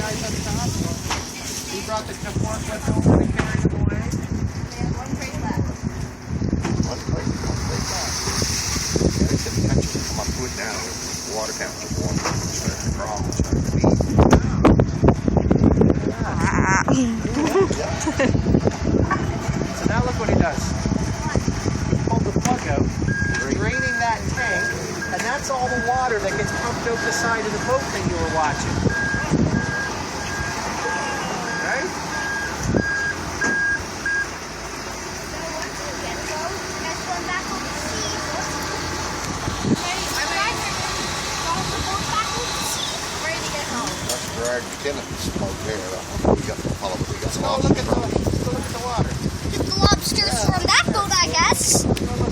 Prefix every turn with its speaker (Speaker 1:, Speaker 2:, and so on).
Speaker 1: guys up top. He brought the forklift over to carry them away.
Speaker 2: They have one crate left.
Speaker 3: One crate left. Yeah, it's intention to come up good now. The water temperature warm. Starting to drop. Starting to beat.
Speaker 1: So now look what he does. He pulled the plug out, he's draining that tank, and that's all the water that gets pumped out the side of the boat that you were watching. Right?
Speaker 3: Let's drag the Kenneth's out there. We got the follow. We got
Speaker 1: Let's go look at the water.
Speaker 2: Get the lobsters from that boat, I guess.
Speaker 1: Let's go look